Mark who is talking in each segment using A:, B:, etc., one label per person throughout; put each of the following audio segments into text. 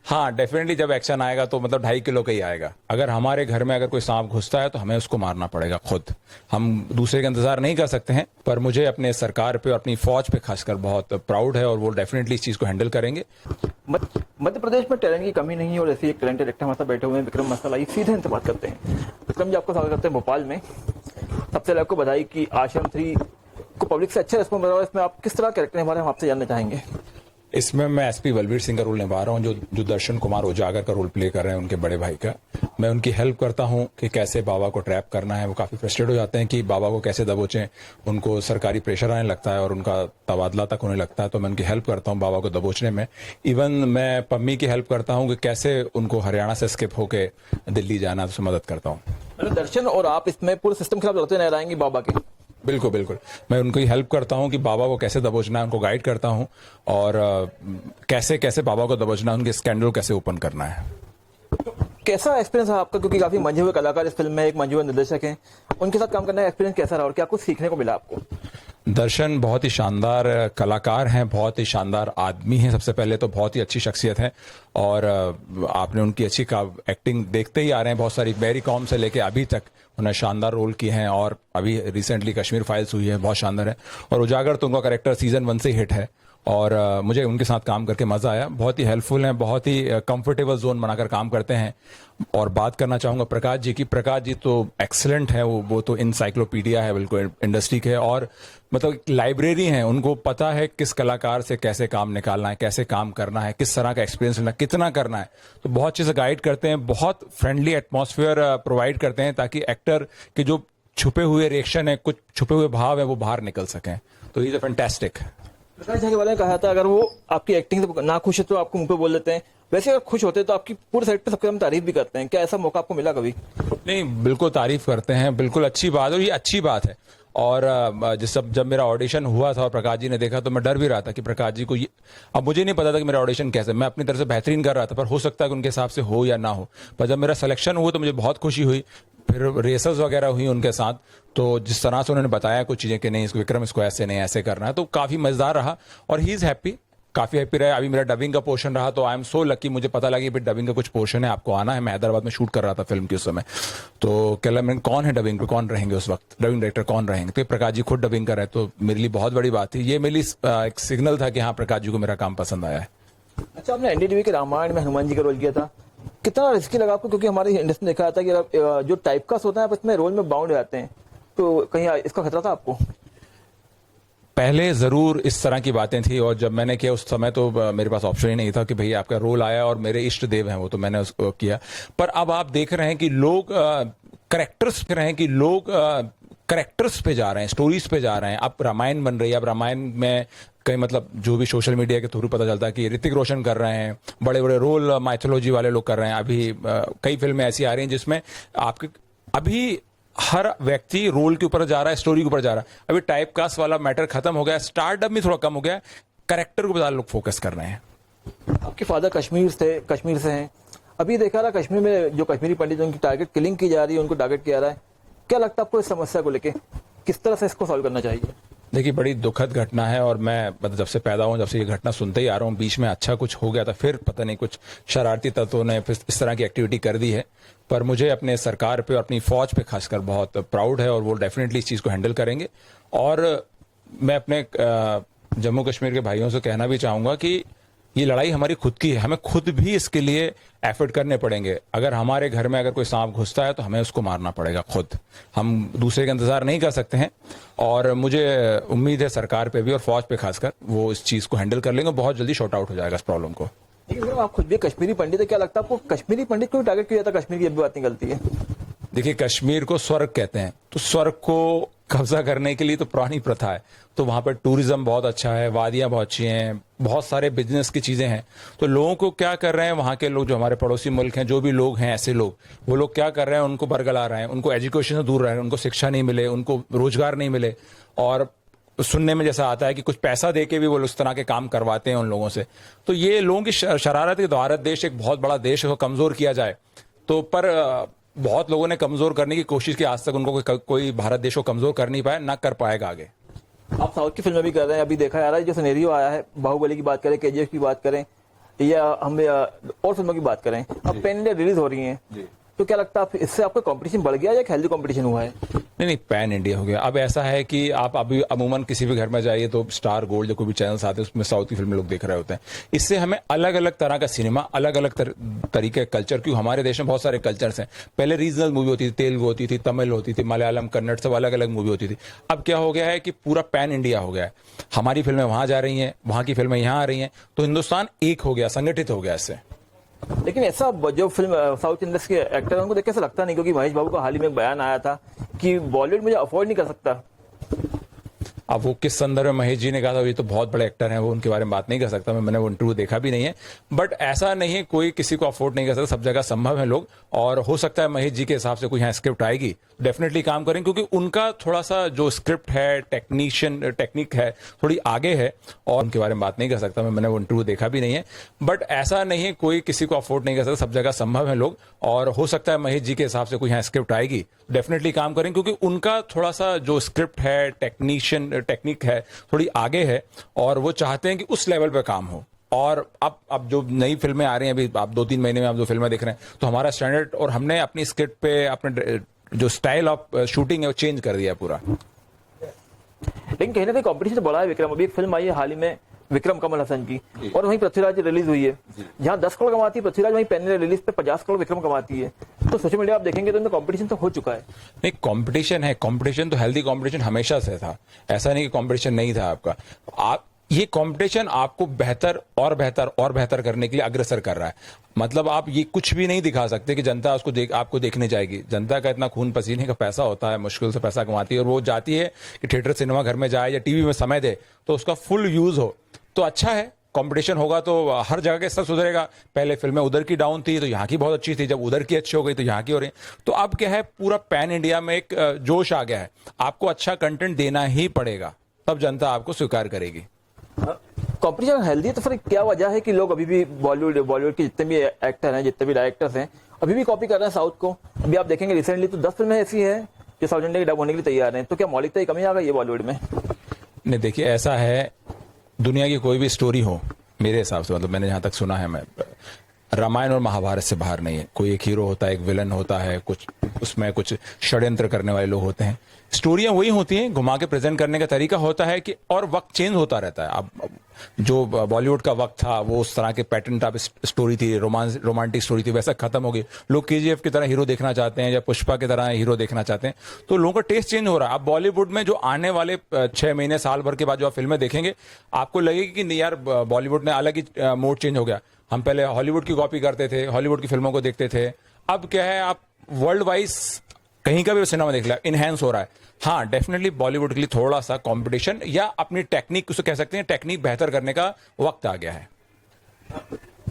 A: हाँ डेफिनेटली, जब एक्शन आएगा तो मतलब 2.5 किलो का ही आएगा। अगर हमारे घर में अगर कोई सांप घुसता है तो हमें उसको मारना पड़ेगा खुद। हम दूसरे का इंतजार नहीं कर सकते हैं। पर मुझे अपने सरकार पे और अपनी फौज पे खासकर बहुत प्राउड है और वो डेफिनेटली इस चीज को हैंडल करेंगे।
B: मध्य प्रदेश में टैलेंट की कमी नहीं है और ऐसे एक टैलेंटेड एक्टर हमारे साथ बैठे हुए हैं, विक्रम मसाला। ये सीधे इनसे बात करते हैं। विक्रम जी, आपको स्वागत करते हैं भोपाल में। सबसे पहले आपको बधाई कि आश्रम 3 को पब्लिक से अच्छा रिस्पॉन्स मिला। इसमें आप किस तरह कैरेक्टर निभा रहे हैं, हम आपसे जानना चाहेंगे।
A: इसमें मैं एसपी बलबीर सिंह का रोल निभा रहा हूँ, जो दर्शन कुमार उजागर का रोल प्ले कर रहे हैं, उनके बड़े भाई का। मैं उनकी हेल्प करता हूँ कि कैसे बाबा को ट्रैप करना है। वो काफी फ्रस्ट्रेट हो जाते हैं कि बाबा को कैसे दबोचें। उनको सरकारी प्रेशर आने लगता है और उनका तबादला तक होने लगता है, तो मैं उनकी हेल्प करता हूँ बाबा को दबोचने में। इवन मैं पम्मी की हेल्प करता हूँ कि कैसे उनको हरियाणा से स्किप होके दिल्ली जाना, तो मदद करता हूँ।
B: दर्शन और आप इसमें पूरे सिस्टम के खिलाफ लड़ते नजर आएंगे बाबा के।
A: बिल्कुल बिल्कुल, मैं उनको हेल्प करता हूं कि बाबा को कैसे दबोचना है, उनको गाइड करता हूं और कैसे कैसे बाबा को दबोचना है, उनके स्कैंडल कैसे ओपन करना है।
B: कैसा एक्सपीरियंस है आपका, क्योंकि काफी मंझे हुए कलाकार इस फिल्म में, एक मंझे हुए निर्देशक हैं, उनके साथ काम करने का एक्सपीरियंस कैसा रहा और क्या कुछ सीखने को मिला आपको?
A: दर्शन बहुत ही शानदार कलाकार हैं, बहुत ही शानदार आदमी हैं। सबसे पहले तो बहुत ही अच्छी शख्सियत है और आपने उनकी अच्छी एक्टिंग देखते ही आ रहे हैं। बहुत सारी मैरी कॉम से लेके अभी तक उन्हें शानदार रोल किए हैं और अभी रिसेंटली कश्मीर फाइल्स हुई है, बहुत शानदार है। और उजागर तो उनका कैरेक्टर सीजन 1 से हिट है और मुझे उनके साथ काम करके मजा आया। बहुत ही हेल्पफुल हैं, बहुत ही कंफर्टेबल जोन बनाकर काम करते हैं। और बात करना चाहूंगा प्रकाश जी की। प्रकाश जी तो एक्सीलेंट है, वो तो इंसाइक्लोपीडिया है बिल्कुल इंडस्ट्री के, और मतलब लाइब्रेरी हैं। उनको पता है किस कलाकार से कैसे काम निकालना है, कैसे काम करना है, किस तरह का एक्सपीरियंस लेना, कितना करना है। तो बहुत चीजें गाइड करते हैं, बहुत फ्रेंडली एटमॉस्फेयर प्रोवाइड करते हैं ताकि एक्टर के जो छुपे हुए रिएक्शन है, कुछ छुपे हुए भाव है, वो बाहर निकल सकें। तो is a fantastic.
B: Prakash Jha के वाले ने कहा था अगर वो आपकी एक्टिंग से ना खुश है तो आपको मुंह पे बोल देते हैं, वैसे अगर खुश होते तो आपकी पूरे सेट पे सबके हम तारीफ भी करते हैं। क्या ऐसा मौका आपको मिला कभी?
A: नहीं, बिल्कुल तारीफ करते हैं, बिल्कुल अच्छी बात है और ये अच्छी बात है। और जब मेरा ऑडिशन हुआ था और प्रकाश जी ने देखा तो मैं डर भी रहा था कि प्रकाश जी को अब मुझे नहीं पता था कि मेरा ऑडिशन कैसे, मैं अपनी तरफ से बेहतरीन कर रहा था, पर हो सकता है कि उनके हिसाब से हो या ना हो। पर जब मेरा सिलेक्शन हुआ तो मुझे बहुत खुशी हुई। फिर रेसेस वगैरह हुई उनके साथ, तो जिस तरह से उन्होंने बताया कुछ चीजें कि नहीं इसको विक्रम इसको ऐसे नहीं ऐसे करना है, तो काफी मजेदार रहा और ही इज हैप्पी, काफी हैप्पी रहा। अभी मेरा डबिंग का पोर्शन रहा तो आई एम सो लकी, मुझे पता लगी कि डबिंग का कुछ पोर्शन है, आपको आना है। मैं हैदराबाद में शूट कर रहा था फिल्म के उस समय, तो कल मैं कौन है डबिंग पे, कौन रहेंगे उस वक्त, डबिंग डायरेक्टर कौन रहेंगे, तो प्रकाश जी खुद डबिंग कर रहे हैं। तो मेरे लिए बहुत बड़ी बात थी, ये मेरे लिए एक सिग्नल था कि हाँ प्रकाश जी को मेरा काम पसंद आया है।
B: अच्छा, आपने एनडीटीवी के रामायण में हनुमान जी का रोल किया था, कितना रिस्की लगा आपको? क्योंकि हमारी इंडस्ट्री में देखा जाता है कि जो टाइप कास्ट होता है आप इसमें रोल में बाउंड हो जाते हैं, तो कहीं इसका खतरा था आपको?
A: पहले जरूर इस तरह की बातें थी और जब मैंने किया उस समय तो मेरे पास ऑप्शन ही नहीं था कि भाई आपका रोल आया और मेरे इष्ट देव हैं वो, तो मैंने उसको किया। पर अब आप देख रहे हैं कि लोग करेक्टर्स पे जा रहे हैं, स्टोरीज पे जा रहे हैं। अब रामायण बन रही है, अब रामायण में कई मतलब जो भी सोशल मीडिया के थ्रू पता चलता है कि ऋतिक रोशन कर रहे हैं, बड़े बड़े रोल माइथोलॉजी वाले लोग कर रहे हैं। अभी कई फिल्में ऐसी आ रही हैं जिसमें आपके अभी हर व्यक्ति रोल के ऊपर जा रहा है, स्टोरी के ऊपर जा रहा है। अभी टाइप कास्ट वाला मैटर खत्म हो गया, स्टारडम भी थोड़ा कम हो गया, करेक्टर को ज्यादा लोग फोकस कर रहे हैं।
B: आपके फादर कश्मीर से हैं, अभी देखा रहा कश्मीर में जो कश्मीरी पंडित उनकी टारगेट किलिंग की जा रही है, उनको टारगेट किया जा रहा है। क्या लगता है आपको इस समस्या को लेके, किस तरह से इसको सॉल्व करना चाहिए?
A: देखिए, बड़ी दुखद घटना है और मैं मतलब जब से पैदा हूं, जब से ये घटना सुनते ही आ रहा हूं। बीच में अच्छा कुछ हो गया था, फिर पता नहीं कुछ शरारती तत्वों ने फिर इस तरह की एक्टिविटी कर दी है। पर मुझे अपने सरकार पे और अपनी फौज पे खासकर बहुत प्राउड है और वो डेफिनेटली इस चीज को हैंडल करेंगे। और मैं अपने जम्मू कश्मीर के भाइयों से कहना भी चाहूंगा कि ये लड़ाई हमारी खुद की है, हमें खुद भी इसके लिए एफर्ट करने पड़ेंगे। अगर हमारे घर में अगर कोई सांप घुसता है तो हमें उसको मारना पड़ेगा खुद, हम दूसरे का इंतजार नहीं कर सकते हैं। और मुझे उम्मीद है सरकार पे भी और फौज पे खासकर वो इस चीज को हैंडल कर लेंगे, बहुत जल्दी शॉर्ट आउट हो जाएगा इस प्रॉब्लम को।
B: लेकिन आप खुद भी कश्मीरी पंडित है, क्या लगता है आपको कश्मीरी पंडित को टारगेट किया जाता? कश्मीर की बात निकलती है।
A: देखिए, कश्मीर को स्वर्ग कहते हैं, तो स्वर्ग को कब्जा करने के लिए तो पुरानी प्रथा है। तो वहां पर टूरिज्म बहुत अच्छा है, वादियां बहुत अच्छी हैं, बहुत सारे बिजनेस की चीजें हैं। तो लोगों को क्या कर रहे हैं, वहां के लोग जो हमारे पड़ोसी मुल्क हैं, जो भी लोग हैं ऐसे लोग, वो लोग क्या कर रहे हैं, उनको बरगला रहे हैं, उनको एजुकेशन से दूर रह रहे हैं, उनको शिक्षा नहीं मिले, उनको रोजगार नहीं मिले। और सुनने में जैसा आता है कि कुछ पैसा देके भी वो उस तरह के काम करवाते हैं उन लोगों से। तो ये लोगों की शरारत है। भारत देश एक बहुत बड़ा देश है, कमजोर किया जाए तो, पर बहुत लोगों ने कमजोर करने की कोशिश की, आज तक उनको कोई भारत देश को कमजोर कर नहीं पाया, ना कर पाएगा आगे।
B: आप साउथ की फिल्में भी कर रहे हैं, अभी देखा जा रहा है जो सिनेरियो आया है, बाहुबली की बात करें, केजीएफ की बात करें, या हम और फिल्मों की बात करें, अब पैन इंडिया रिलीज हो रही हैं, तो क्या लगता है इससे आपका कंपटीशन बढ़ गया या एक हेल्दी कंपटीशन हुआ है?
A: नहीं, पैन इंडिया हो गया। अब ऐसा है कि आप अभी अमूमन किसी भी घर में जाइए तो स्टार गोल्ड या कोई भी चैनल्स आते हैं उसमें साउथ की फिल्में लोग देख रहे होते हैं। इससे हमें अलग अलग तरह का सिनेमा, अलग अलग तरीके का कल्चर, क्यों हमारे देश में बहुत सारे कल्चर्स हैं। पहले रीजनल मूवी होती थी, तेलुगु होती थी, तमिल होती थी, मलयालम, कन्नड़, सब अलग अलग मूवी होती थी। अब क्या हो गया है कि पूरा पैन इंडिया हो गया है। हमारी फिल्में वहां जा रही हैं, वहां की फिल्में यहाँ आ रही हैं, तो हिंदुस्तान एक हो गया, संगठित हो गया इससे।
B: लेकिन ऐसा जो फिल्म साउथ इंडस्ट्री के एक्टर हैं उनको देख के ऐसा लगता नहीं, क्योंकि महेश बाबू का हाल ही में एक बयान आया था कि बॉलीवुड मुझे अफोर्ड नहीं कर सकता।
A: अब वो किस संदर्भ में महेश जी ने कहा था, ये तो बहुत बड़े एक्टर हैं, वो उनके बारे में बात नहीं कर सकता मैंने वो इंटरव्यू देखा भी नहीं है। बट ऐसा नहीं है कोई किसी को अफोर्ड नहीं कर सकता, सब जगह संभव है लोग। और हो सकता है महेश जी के हिसाब से कोई यहाँ स्क्रिप्ट आएगी, डेफिनेटली काम करेंगे, क्योंकि उनका थोड़ा सा जो स्क्रिप्ट है, टेक्निक है, थोड़ी आगे है। और उनके बारे में बात नहीं कर सकता मैंने वो इंटरव्यू देखा भी नहीं है। बट ऐसा नहीं है कोई किसी को अफोर्ड नहीं कर सकता, सब जगह संभव है लोग। और हो सकता है महेश जी के हिसाब से कोई यहाँ स्क्रिप्ट आएगी, डेफिनेटली काम करेंगे, क्योंकि उनका थोड़ा सा जो स्क्रिप्ट है, टेक्निक है, थोड़ी आगे है। और वो चाहते हैं कि उस लेवल पे काम हो। और अब जो नई फिल्में आ रही हैं, अभी आप 2-3 महीने में आप जो फिल्में देख रहे हैं, तो हमारा स्टैंडर्ड और हमने अपनी स्क्रिप्ट पे अपने जो स्टाइल ऑफ शूटिंग है वो चेंज कर दिया पूरा।
B: लेकिन कहीं ना कहीं कॉम्पिटिशन बढ़ा है विक्रम। अभी एक फिल्म आई है हाल ही में विक्रम कमल हसन की, और वहीं पृथ्वीराज रिलीज हुई है। जहां 10 करोड़ कमाती है पृथ्वीराज, वहीं पैन इंडिया रिलीज पे 50 करोड़ विक्रम कमाती है। तो सोशल मीडिया आप देखेंगे तो इनमें कॉम्पिटिशन तो हो चुका है।
A: नहीं, कंपटीशन है, कंपटीशन तो हेल्दी कंपटीशन हमेशा से था। ऐसा नहीं कि कंपटीशन नहीं था आपका। ये कंपटीशन आपको बेहतर और बेहतर करने के लिए अग्रसर कर रहा है। मतलब आप ये कुछ भी नहीं दिखा सकते कि जनता उसको आपको देखने जाएगी। जनता का इतना खून पसीने का पैसा होता है, मुश्किल से पैसा कमाती है, और वो चाहती है कि थिएटर, सिनेमा घर में जाए या टीवी में समय दे तो उसका फुल यूज हो। तो अच्छा है, कंपटीशन होगा तो हर जगह के स्तर सुधरेगा। पहले फिल्में उधर की डाउन थी तो यहाँ की बहुत अच्छी थी, जब उधर की अच्छी हो गई तो यहाँ की हो रही। तो अब क्या है, पूरा पैन इंडिया में एक जोश आ गया है। आपको अच्छा कंटेंट देना ही पड़ेगा, तब जनता आपको स्वीकार करेगी।
B: कंपटीशन हेल्दी है तो फिर क्या वजह है कि लोग अभी भी बॉलीवुड के जितने भी एक्टर हैं, जितने भी डायरेक्टर्स हैं, अभी भी कॉपी कर रहे हैं साउथ को? अभी आप देखेंगे रिसेंटली तो 10 फिल्में ऐसी हैं जो साउथ इंडिया की डब होने के लिए तैयार हैं। तो क्या मौलिकता की कमी आ गई है बॉलीवुड में?
A: नहीं, देखिए ऐसा है, दुनिया की कोई भी स्टोरी हो, मेरे हिसाब से, मतलब मैंने जहां तक सुना है, मैं रामायण और महाभारत से बाहर नहीं है। कोई एक हीरो होता है, एक विलन होता है, कुछ उसमें कुछ षड्यंत्र करने वाले लोग होते हैं। स्टोरियां वही होती हैं, घुमा के प्रेजेंट करने का तरीका होता है कि, और वक्त चेंज होता रहता है। अब जो बॉलीवुड का वक्त था वो उस तरह के पैटर्न टाइप स्टोरी थी, रोमांटिक स्टोरी थी, वैसा खत्म हो गई। लोग केजीएफ की तरह हीरो देखना चाहते हैं या पुष्पा की तरह हीरो देखना चाहते हैं। तो लोगों का टेस्ट चेंज हो रहा है। अब बॉलीवुड में जो आने वाले 6 महीने, साल भर के बाद जो आप फिल्में देखेंगे, आपको लगेगी कि नहीं यार, बॉलीवुड ने अलग ही मोड चेंज हो गया। हम पहले हॉलीवुड की कॉपी करते थे, हॉलीवुड की फिल्मों को देखते थे। अब क्या है, आप वर्ल्ड वाइज कहीं का भी सिनेमा देख लिया, इनहैंस हो रहा है। हाँ, डेफिनेटली बॉलीवुड के लिए थोड़ा सा कंपटीशन या अपनी टेक्निक, उसे कह सकते हैं टेक्निक बेहतर करने का वक्त आ गया है।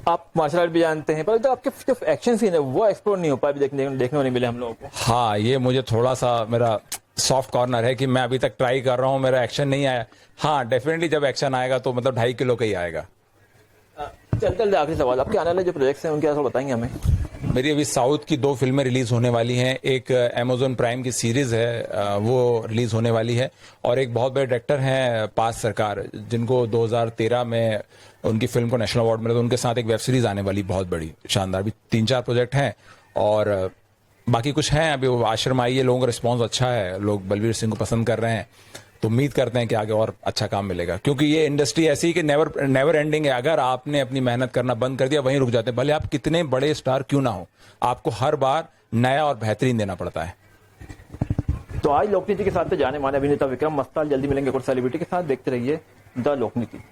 B: आप मार्शल आर्ट भी जानते हैं, पर तो आपके जो एक्शन सीन है वो एक्सप्लोर नहीं हो पाया, देखने को नहीं मिले हम लोगों को।
A: हाँ, ये मुझे थोड़ा सा मेरा सॉफ्ट कॉर्नर है कि मैं अभी तक ट्राई कर रहा हूँ, मेरा एक्शन नहीं आया। हाँ, डेफिनेटली जब एक्शन आएगा तो मतलब 2.5 किलो का ही आएगा।
B: चलते आखिरी सवाल, आपके आने वाले जो प्रोजेक्ट्स हैं उनके थोड़ा बताएंगे हमें।
A: मेरी अभी साउथ की 2 फिल्में रिलीज होने वाली हैं। एक अमेज़न प्राइम की सीरीज है, वो रिलीज होने वाली है। और एक बहुत बड़े डायरेक्टर हैं पास सरकार, जिनको 2013 में उनकी फिल्म को नेशनल अवार्ड मिला, तो उनके साथ एक वेब सीरीज आने वाली, बहुत बड़ी शानदार। अभी 3-4 प्रोजेक्ट हैं और बाकी कुछ हैं। अभी वो आश्रम आई है, लोगों का रिस्पॉन्स अच्छा है, लोग बलवीर सिंह को पसंद कर रहे हैं। तो उम्मीद करते हैं कि आगे और अच्छा काम मिलेगा, क्योंकि ये इंडस्ट्री ऐसी कि नेवर एंडिंग है। अगर आपने अपनी मेहनत करना बंद कर दिया, वहीं रुक जाते हैं, भले आप कितने बड़े स्टार क्यों ना हो, आपको हर बार नया और बेहतरीन देना पड़ता है।
B: तो आज लोकनीति के साथ जाने माने अभिनेता विक्रम मस्ताल, जल्दी मिलेंगे कुछ सेलिब्रिटी के साथ। देखते रहिए द लोकनीति।